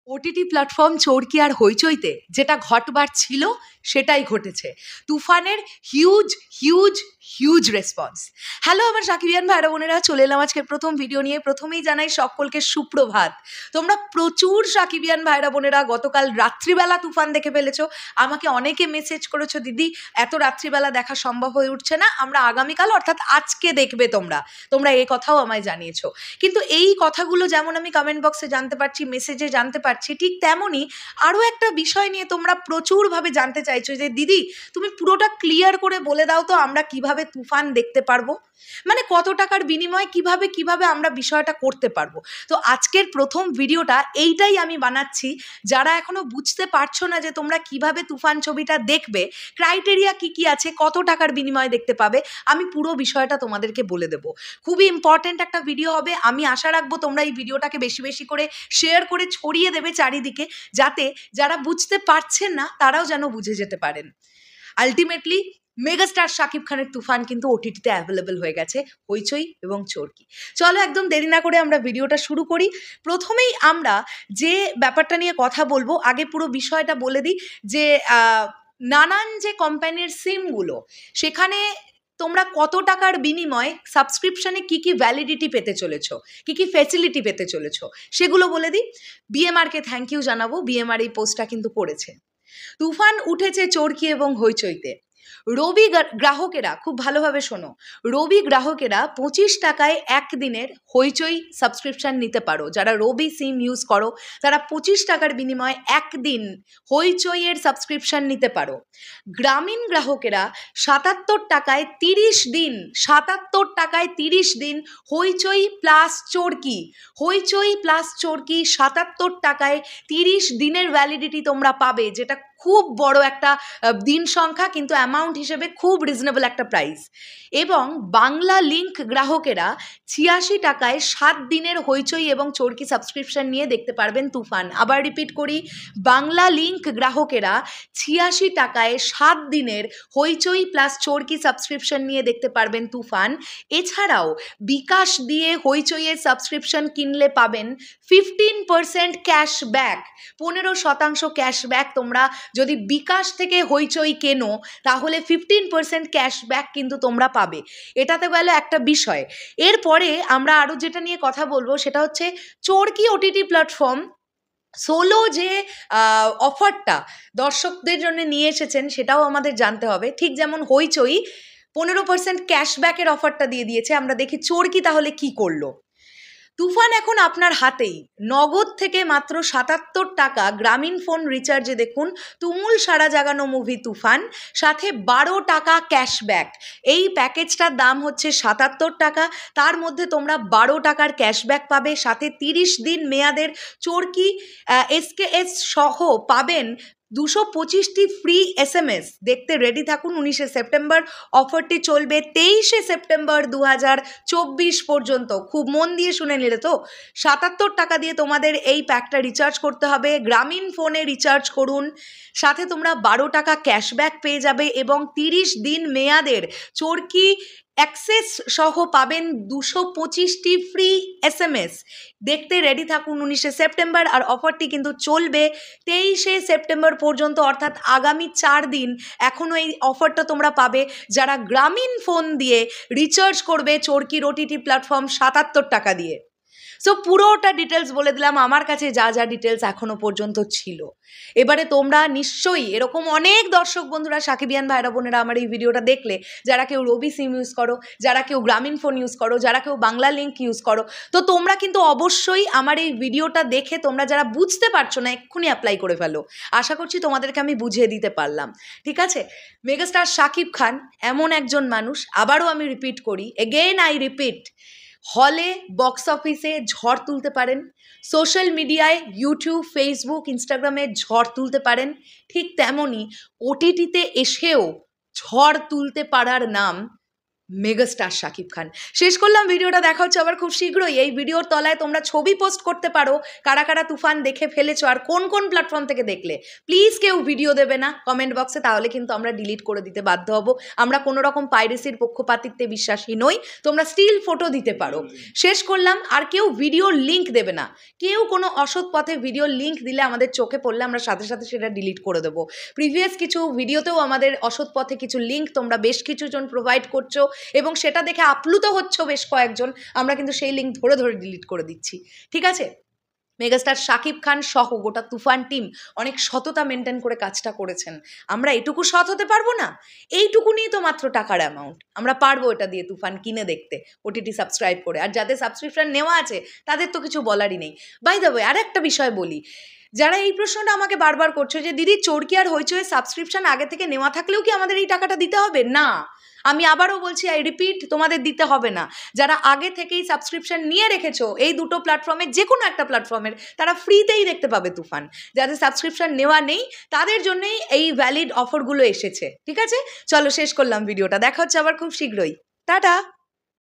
OTT platform চরকি আর হইচইতে যেটা ঘটবার ছিল সেটাই ঘটেছে। তুফানের huge huge huge response. Hello আমার সাকিবিয়ান ভাইরা বোনেরা, চলে এলাম আজকের প্রথম ভিডিও নিয়ে। প্রথমেই জানাই সকলকে সুপ্রভাত। তোমরা প্রচুর সাকিবিয়ান ভাইরা বোনেরা গতকাল রাত্রিবেলা তুফান দেখে ফেলেছো। আমাকে অনেকে মেসেজ করেছো, দিদি এত রাত্রিবেলা দেখা সম্ভব হয়ে উঠছে না, আমরা আগামীকাল অর্থাৎ আজকে দেখবে তোমরা এই কথাও আমায় জানিয়েছো। কিন্তু এই কথাগুলো যেমন আমি কমেন্ট বক্সে জানতে পারছি, মেসেজে জানতে পারছি, ঠিক তেমনই আরও একটা বিষয় নিয়ে তোমরা প্রচুরভাবে জানতে চাইছো যে দিদি তুমি পুরোটা ক্লিয়ার করে বলে দাও তো, আমরা কিভাবে তুফান দেখতে পারবো, মানে কত টাকার বিনিময়ে কিভাবে আমরা বিষয়টা করতে পারবো। তো আজকের প্রথম ভিডিওটা এইটাই আমি বানাচ্ছি। যারা এখনো বুঝতে পারছো না যে তোমরা কিভাবে তুফান ছবিটা দেখবে, ক্রাইটেরিয়া কি আছে, কত টাকার বিনিময়ে দেখতে পাবে, আমি পুরো বিষয়টা তোমাদেরকে বলে দেবো। খুবই ইম্পর্টেন্ট একটা ভিডিও হবে। আমি আশা রাখবো তোমরা এই ভিডিওটাকে বেশি বেশি করে শেয়ার করে ছড়িয়ে দেবে চারিদিকে, যাতে যারা বুঝতে পারছেন না তারাও যেন বুঝে যেতে পারেন। আলটিমেটলি মেগাস্টার শাকিব খানের তুফান কিন্তু ওটিটিতে অ্যাভেলেবল হয়ে গেছে, হইচই এবং চরকি। চলো একদম দেরি না করে আমরা ভিডিওটা শুরু করি। প্রথমেই আমরা যে ব্যাপারটা নিয়ে কথা বলবো, আগে পুরো বিষয়টা বলে দিই যে নানান যে কোম্পানির সিমগুলো, সেখানে তোমরা কত টাকার বিনিময়ে সাবস্ক্রিপশনে কি ভ্যালিডিটি পেতে চলেছো, কি ফ্যাসিলিটি পেতে চলেছো, সেগুলো বলে দিই। বিএমআরকে থ্যাংক ইউ জানাবো, বিএমআর এই পোস্টটা কিন্তু করেছে। তুফান উঠেছে চরকি এবং হইচইতে। রবি গ্রাহকেরা, খুব ভালোভাবে শোনো, রবি গ্রাহকেরা 25 টাকায় একদিনের হইচই সাবস্ক্রিপশন নিতে পারো। যারা রবি সিম ইউজ করো তারা 25 টাকার বিনিময়ে একদিন হইচইয়ের সাবস্ক্রিপশন নিতে পারো। গ্রামীণ গ্রাহকেরা 77 টাকায় 30 দিন, 77 টাকায় 30 দিন হইচই প্লাস চরকি, হইচই প্লাস চরকি 77 টাকায় 30 দিনের ভ্যালিডিটি তোমরা পাবে, যেটা খুব বড় একটা দিন সংখ্যা, কিন্তু অ্যামাউন্ট হিসেবে খুব রিজনেবল একটা প্রাইস। এবং বাংলা লিঙ্ক গ্রাহকেরা 86 টাকায় 7 দিনের হইচই এবং চরকি সাবস্ক্রিপশন নিয়ে দেখতে পারবেন তুফান। আবার রিপিট করি, বাংলা লিঙ্ক গ্রাহকেরা 86 টাকায় 7 দিনের হইচই প্লাস চরকি সাবস্ক্রিপশন নিয়ে দেখতে পারবেন তুফান। এছাড়াও বিকাশ দিয়ে হইচইয়ের সাবস্ক্রিপশন কিনলে পাবেন 15% ক্যাশব্যাক, 15% ক্যাশব্যাক। তোমরা যদি বিকাশ থেকে হইচই কেনো তাহলে 15% ক্যাশব্যাক কিন্তু তোমরা পাবে। এটাতে গেল একটা বিষয়। এরপরে আমরা আরও যেটা নিয়ে কথা বলবো সেটা হচ্ছে চরকি ওটিটি প্ল্যাটফর্ম সোলো যে অফারটা দর্শকদের জন্য নিয়ে এসেছেন সেটাও আমাদের জানতে হবে। ঠিক যেমন হইচই 15% ক্যাশব্যাকের অফারটা দিয়ে দিয়েছে, আমরা দেখি চরকি তাহলে কি করলো। তুফান এখন আপনার হাতেই, নগদ থেকে মাত্র 77 টাকা গ্রামীণ ফোন রিচার্জে দেখুন তুমুল সাড়া জাগানো মুভি তুফান, সাথে 12 টাকা ক্যাশব্যাক। এই প্যাকেজটার দাম হচ্ছে 77 টাকা, তার মধ্যে তোমরা 12 টাকার ক্যাশব্যাক পাবে, সাথে 30 দিন মেয়াদের চরকি এসকেএস সহ পাবেন 225টি ফ্রি SMS। দেখতে রেডি থাকুন। 19শে সেপ্টেম্বর অফারটি চলবে, 23শে সেপ্টেম্বর 2024 পর্যন্ত। খুব মন দিয়ে শুনে নিলে তো, 77 টাকা দিয়ে তোমাদের এই প্যাকটা রিচার্জ করতে হবে। গ্রামীণ ফোনে রিচার্জ করুন, সাথে তোমরা 12 টাকা ক্যাশব্যাক পেয়ে যাবে এবং 30 দিন মেয়াদের চরকি অ্যাক্সেস সহ পাবেন 225টি ফ্রি SMS। দেখতে রেডি থাকুন 19শে সেপ্টেম্বর। আর অফারটি কিন্তু চলবে 23শে সেপ্টেম্বর পর্যন্ত, অর্থাৎ আগামী 4 দিন এখনও এই অফারটা তোমরা পাবে যারা গ্রামীণ ফোন দিয়ে রিচার্জ করবে চরকির ওটিটি প্ল্যাটফর্ম 77 টাকা দিয়ে। সো পুরোটা ডিটেলস বলে দিলাম, আমার কাছে যা যা ডিটেলস এখনও পর্যন্ত ছিল। এবারে তোমরা নিশ্চয়ই এরকম অনেক দর্শক বন্ধুরা, সাকিবিয়ান ভাইরা বোনেরা আমার এই ভিডিওটা দেখলে, যারা কেউ রবি সিম ইউজ করো, যারা কেউ গ্রামীণ ফোন ইউজ করো, যারা কেউ বাংলা লিঙ্ক ইউজ করো, তো তোমরা কিন্তু অবশ্যই আমার এই ভিডিওটা দেখে তোমরা যারা বুঝতে পারছো না এক্ষুনি অ্যাপ্লাই করে ফেলো। আশা করছি তোমাদেরকে আমি বুঝিয়ে দিতে পারলাম। ঠিক আছে, মেগাস্টার শাকিব খান এমন একজন মানুষ, আবারও আমি রিপিট করি, এগেন আই রিপিট, হলে বক্স অফিসে ঝড় তুলতে পারেন, সোশ্যাল মিডিয়ায় ইউটিউব, ফেসবুক, ইনস্টাগ্রামে ঝড় তুলতে পারেন, ঠিক তেমনই ওটিটিতে এসেও ঝড় তুলতে পারার নাম মেগাস্টার শাকিব খান। শেষ করলাম ভিডিওটা, দেখা হচ্ছে আবার খুব শীঘ্রই। এই ভিডিওর তলায় তোমরা ছবি পোস্ট করতে পারো কারা কারা তুফান দেখে ফেলেছো আর কোন কোন প্ল্যাটফর্ম থেকে দেখলে। প্লিজ কেউ ভিডিও দেবে না কমেন্ট বক্সে, তাহলে কিন্তু আমরা ডিলিট করে দিতে বাধ্য হব। আমরা কোনো রকম পাইরেসির পক্ষপাতিত্বে বিশ্বাসী নই। তোমরা স্টিল ফটো দিতে পারো। শেষ করলাম। আর কেউ ভিডিওর লিঙ্ক দেবে না। কেউ কোনো অসৎ পথে ভিডিওর লিঙ্ক দিলে আমাদের চোখে পড়লে আমরা সাথে সাথে সেটা ডিলিট করে দেবো। প্রিভিয়াস কিছু ভিডিওতেও আমাদের অসৎ পথে কিছু লিঙ্ক তোমরা বেশ কিছুজন প্রোভাইড করছো এবং সেটা দেখে আপ্লুত হচ্ছে বেশ কয়েকজন। আমরা কিন্তু সেই লিঙ্ক ধরে ধরে ডিলিট করে দিচ্ছি। ঠিক আছে? মেগাস্টার শাকিব খান সহ গোটা তুফান টিম অনেক সততা মেনটেন করে কাজটা করেছেন। আমরা এটুকু সৎ হতে পারবো না? এইটুকু নিয়ে তো মাত্র টাকার অ্যামাউন্ট, আমরা পারবো এটা দিয়ে তুফান কিনে দেখতে ওটিটি সাবস্ক্রাইব করে। আর যাদের সাবস্ক্রিপশন নেওয়া আছে তাদের তো কিছু বলারই নেই। বাই দ্য ওয়ে, আর একটা বিষয় বলি, যারা এই প্রশ্নটা আমাকে বারবার করছো যে দিদি চরকি আর হইচই সাবস্ক্রিপশন আগে থেকে নেওয়া থাকলেও কি আমাদের এই টাকাটা দিতে হবে? না, আমি আবারও বলছি, আই রিপিট, তোমাদের দিতে হবে না। যারা আগে থেকেই সাবস্ক্রিপশন নিয়ে রেখেছো এই দুটো প্ল্যাটফর্মের যে কোনো একটা প্ল্যাটফর্মের, তারা ফ্রিতেই দেখতে পাবে তুফান। যাদের সাবস্ক্রিপশন নেওয়া নেই তাদের জন্যই এই ভ্যালিড অফারগুলো এসেছে। ঠিক আছে, চলো শেষ করলাম ভিডিওটা, দেখা হচ্ছে আবার খুব শীঘ্রই। টাটা।